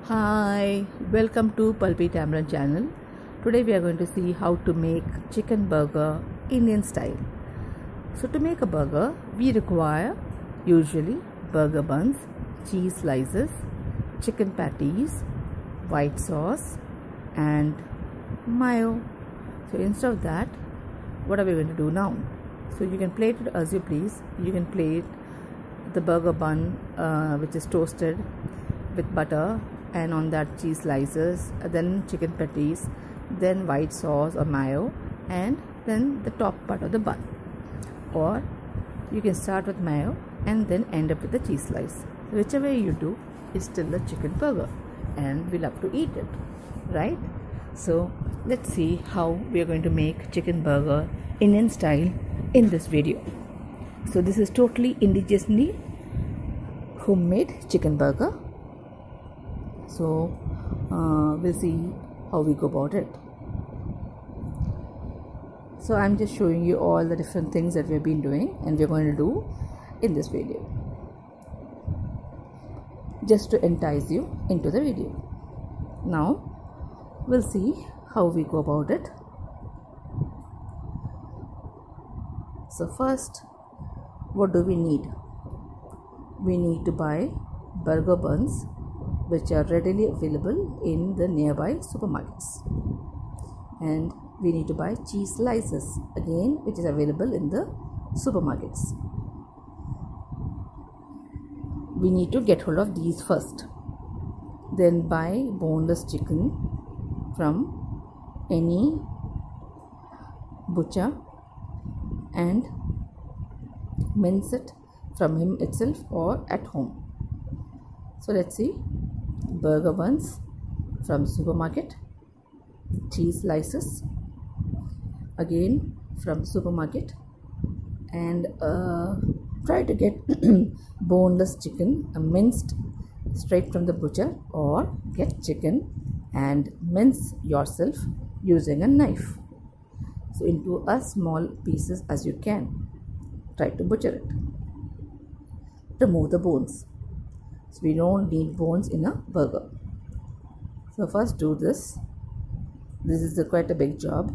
Hi, welcome to Pulpy Tamarind channel. Today we are going to see how to make chicken burger Indian style. So to make a burger, we require usually burger buns, cheese slices, chicken patties, white sauce and mayo. So instead of that, what are we going to do now? So you can plate it as you please. You can plate the burger bun which is toasted with butter, and on that cheese slices, then chicken patties, then white sauce or mayo, and then the top part of the bun. Or you can start with mayo and then end up with the cheese slice. Whichever you do is still a chicken burger and we love to eat it, right? So let's see how we are going to make chicken burger Indian style in this video. So this is totally indigenously homemade chicken burger. So we'll see how we go about it. So I'm just showing you all the different things that we've been doing and we're going to do in this video, just to entice you into the video. Now we'll see how we go about it. So first, what do we need? We need to buy burger buns which are readily available in the nearby supermarkets, and we need to buy cheese slices again which is available in the supermarkets. We need to get hold of these first, then buy boneless chicken from any butcher and mince it from him itself or at home. So let's see: burger buns from supermarket, cheese slices again from supermarket, and try to get boneless chicken minced straight from the butcher, or get chicken and mince yourself using a knife. So into as small pieces as you can. Try to butcher it. Remove the bones. So we don't need bones in a burger. So first do this. This is quite a big job,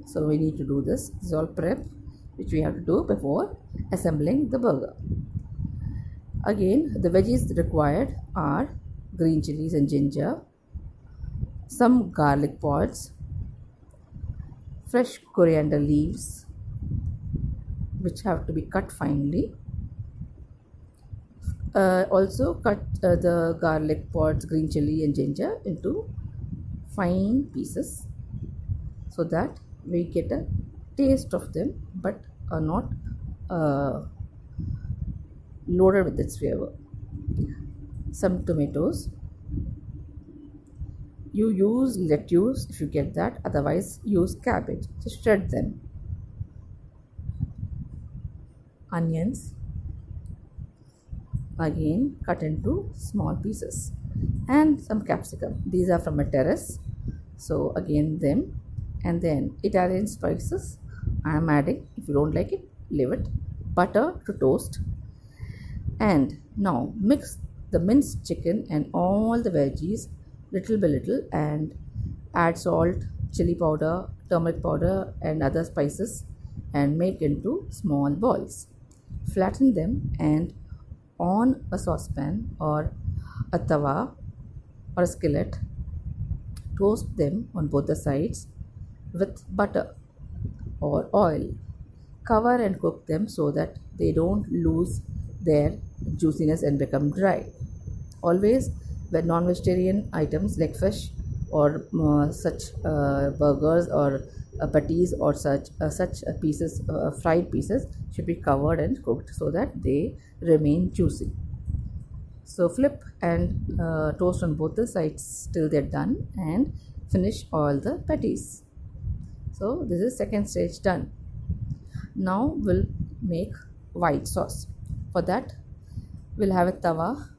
so we need to do this. This is all prep which we have to do before assembling the burger. Again, the veggies required are green chilies and ginger, some garlic pods, fresh coriander leaves which have to be cut finely. Also cut the garlic pods, green chili and ginger into fine pieces so that we get a taste of them but are not loaded with its flavor. Some tomatoes. You use lettuce if you get that, otherwise use cabbage. Just shred them. Onions, again cut into small pieces, and some capsicum. These are from a terrace, so again them. And then Italian spices I am adding. If you don't like it, leave it. Butter to toast. And now mix the minced chicken and all the veggies little by little, and add salt, chili powder, turmeric powder and other spices, and make into small balls. Flatten them, and on a saucepan or a tawa or a skillet, toast them on both the sides with butter or oil. Cover and cook them so that they don't lose their juiciness and become dry. Always when non-vegetarian items like fish or such burgers or patties or such pieces, fried pieces, should be covered and cooked so that they remain juicy. So flip and toast on both the sides till they're done, and finish all the patties. So this is second stage done. Now we'll make white sauce. For that, we'll have a tawa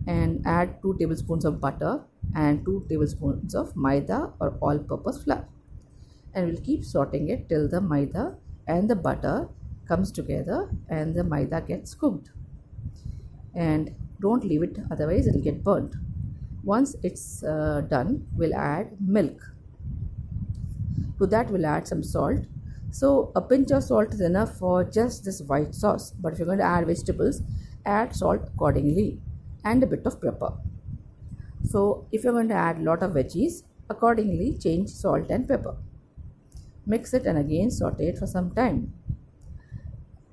and add 2 tablespoons of butter and 2 tablespoons of maida or all-purpose flour, and we'll keep sauteing it till the maida and the butter comes together and the maida gets cooked. And don't leave it, otherwise it will get burnt. Once it's done, we'll add milk. To that we'll add some salt. So a pinch of salt is enough for just this white sauce, but if you're going to add vegetables, add salt accordingly and a bit of pepper. So if you're going to add a lot of veggies, accordingly change salt and pepper. Mix it and again saute it for some time.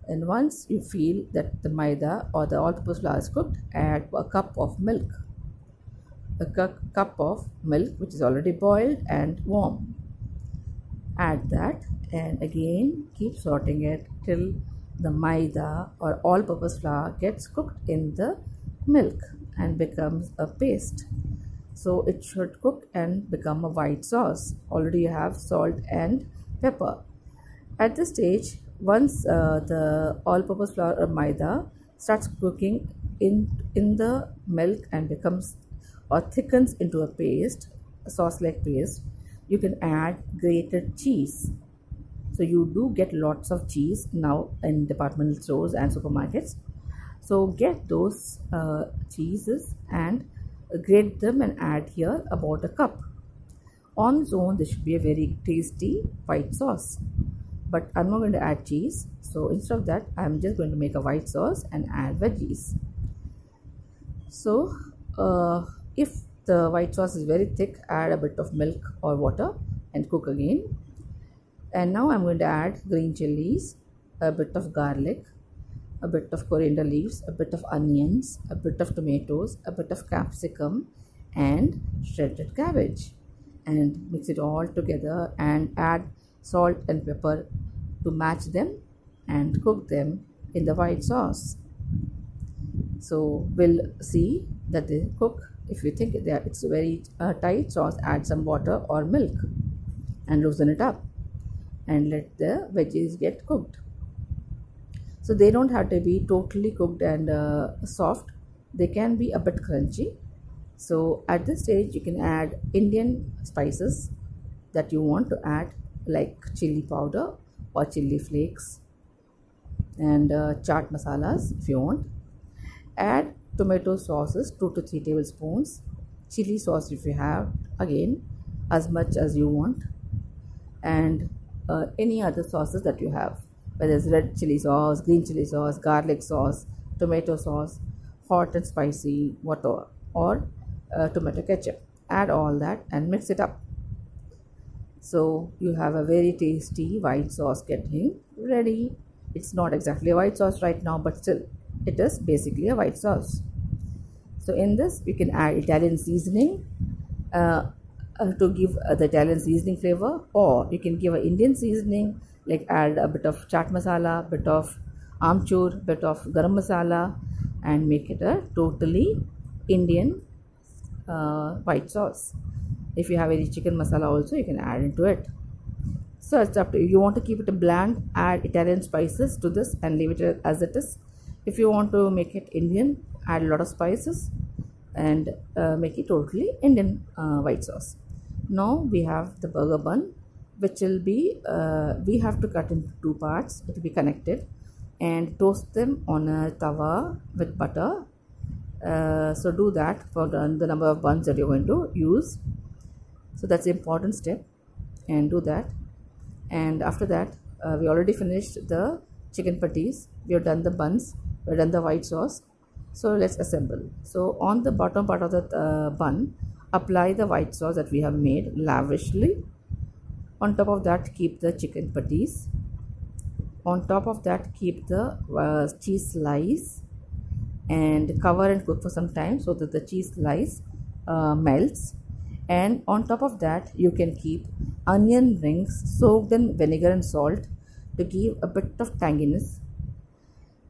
And once you feel that the maida or the all-purpose flour is cooked, add a cup of milk. A cup of milk which is already boiled and warm. Add that and again keep sauteing it till the maida or all-purpose flour gets cooked in the milk and becomes a paste. So it should cook and become a white sauce. Already you have salt and pepper. At this stage, once the all-purpose flour or maida starts cooking in the milk and becomes or thickens into a paste, a sauce-like paste, you can add grated cheese. So you do get lots of cheese now in departmental stores and supermarkets. So get those cheeses and grate them and add here about a cup. On its own, this should be a very tasty white sauce. But I'm not going to add cheese. So instead of that, I'm just going to make a white sauce and add veggies. So if the white sauce is very thick, add a bit of milk or water and cook again. And now I'm going to add green chilies, a bit of garlic, a bit of coriander leaves, a bit of onions, a bit of tomatoes, a bit of capsicum and shredded cabbage. And mix it all together and add salt and pepper to match them and cook them in the white sauce. So we'll see that they cook. If you think that it's a very tight sauce, add some water or milk and loosen it up and let the veggies get cooked. So they don't have to be totally cooked and soft. They can be a bit crunchy. So at this stage you can add Indian spices that you want to add, like chili powder or chili flakes and chaat masalas if you want. Add tomato sauces, 2 to 3 tablespoons, chili sauce if you have, again as much as you want, and any other sauces that you have, whether it's red chili sauce, green chili sauce, garlic sauce, tomato sauce, hot and spicy, whatever, or tomato ketchup. Add all that and mix it up. So you have a very tasty white sauce getting ready. It's not exactly a white sauce right now, but still it is basically a white sauce. So in this you can add Italian seasoning to give the Italian seasoning flavor, or you can give an Indian seasoning, like add a bit of chaat masala, bit of amchur, bit of garam masala, and make it a totally Indian white sauce. If you have any chicken masala also, you can add into it. So it's up to you. If you want to keep it bland, add Italian spices to this and leave it as it is. If you want to make it Indian, add a lot of spices and make it totally Indian white sauce. Now we have the burger bun, which will be we have to cut into 2 parts. It will be connected and toast them on a tawa with butter. So do that for the number of buns that you're going to use. So that's an important step, and do that. And after that, we already finished the chicken patties. We have done the buns. We have done the white sauce. So let's assemble. So on the bottom part of the bun, apply the white sauce that we have made lavishly. On top of that, keep the chicken patties. On top of that, keep the cheese slice and cover and cook for some time so that the cheese slice melts. And on top of that, you can keep onion rings soaked in vinegar and salt to give a bit of tanginess,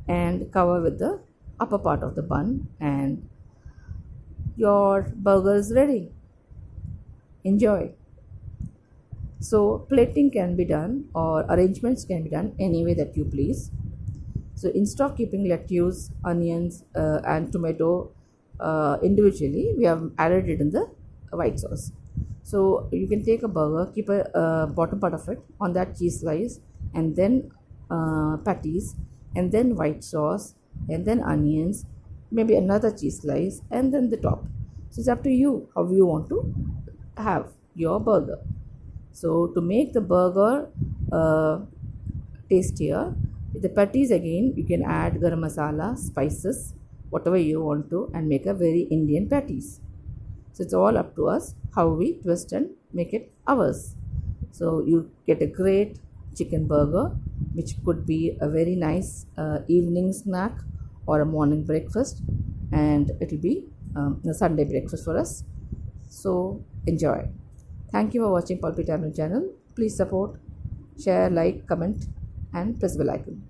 and cover with the upper part of the bun, and your burger is ready. Enjoy. So plating can be done, or arrangements can be done any way that you please. So instead of keeping lettuce, onions and tomato individually, we have added it in the white sauce. So you can take a burger, keep a bottom part of it, on that cheese slice, and then patties, and then white sauce, and then onions, maybe another cheese slice, and then the top. So it's up to you how you want to have your burger. So to make the burger tastier, the patties again you can add garam masala, spices, whatever you want to, and make a very Indian patties. So it's all up to us how we twist and make it ours. So you get a great chicken burger, which could be a very nice evening snack or a morning breakfast, and it will be a Sunday breakfast for us. So enjoy. Thank you for watching Pulpy Tamil channel. Please support, share, like, comment, and press bell icon.